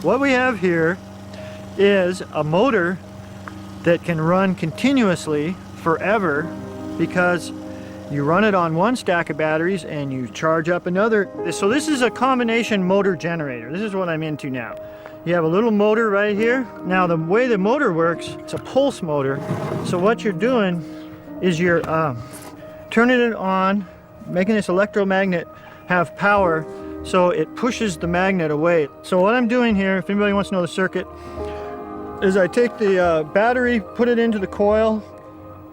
What we have here is a motor that can run continuously forever, because you run it on one stack of batteries and you charge up another. So this is a combination motor generator. This is what I'm into now. You have a little motor right here. Now the way the motor works, it's a pulse motor. So what you're doing is you're turning it on, making this electromagnet have power, so it pushes the magnet away. So what I'm doing here, if anybody wants to know the circuit, is I take the battery, put it into the coil,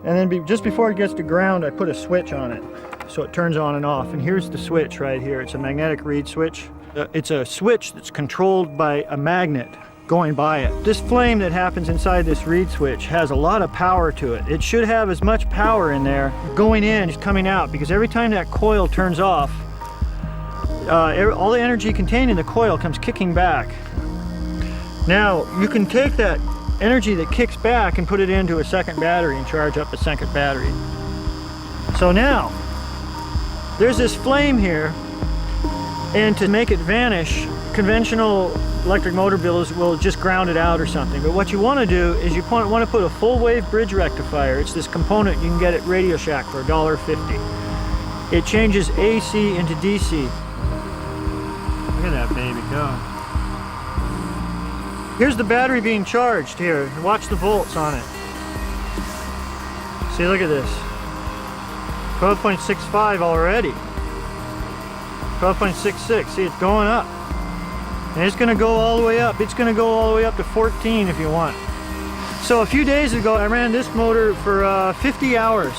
and then just before it gets to ground, I put a switch on it, so it turns on and off. And here's the switch right here. It's a magnetic reed switch. It's a switch that's controlled by a magnet going by it. This flame that happens inside this reed switch has a lot of power to it. It should have as much power in there going in as coming out, because every time that coil turns off, all the energy contained in the coil comes kicking back. Now, you can take that energy that kicks back and put it into a second battery and charge up a second battery. So now, there's this flame here, and to make it vanish, conventional electric motor bills will just ground it out or something. But what you want to do is you want to put a full wave bridge rectifier. It's this component you can get at Radio Shack for $1.50. It changes AC into DC. Look at that baby go. Here's the battery being charged here. Watch the volts on it. See, look at this. 12.65 already. 12.66. See, it's going up. And it's going to go all the way up. It's going to go all the way up to 14 if you want. So a few days ago, I ran this motor for 50 hours.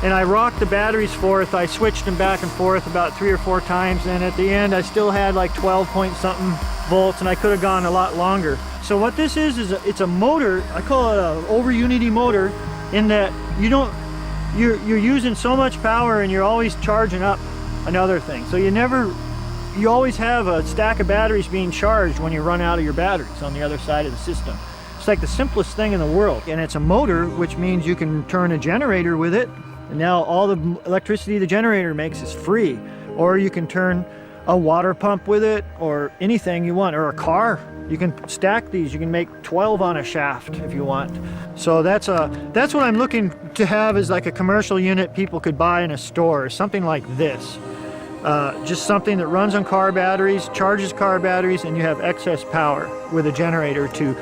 And I rocked the batteries forth. I switched them back and forth about 3 or 4 times. And at the end, I still had like 12 point something volts, and I could have gone a lot longer. So what this is it's a motor. I call it an over unity motor, in that you're using so much power and you're always charging up another thing. So you always have a stack of batteries being charged when you run out of your batteries on the other side of the system. It's like the simplest thing in the world. And it's a motor, which means you can turn a generator with it. And now all the electricity the generator makes is free. Or you can turn a water pump with it, or anything you want, or a car. You can stack these. You can make 12 on a shaft if you want. So that's what I'm looking to have, is like a commercial unit people could buy in a store, something like this. Just something that runs on car batteries, charges car batteries, and you have excess power with a generator to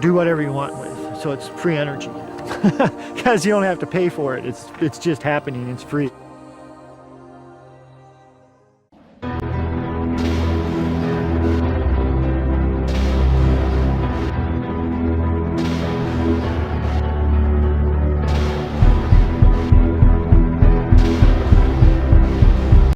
do whatever you want with. So it's free energy, because you don't have to pay for it. It's just happening. It's free.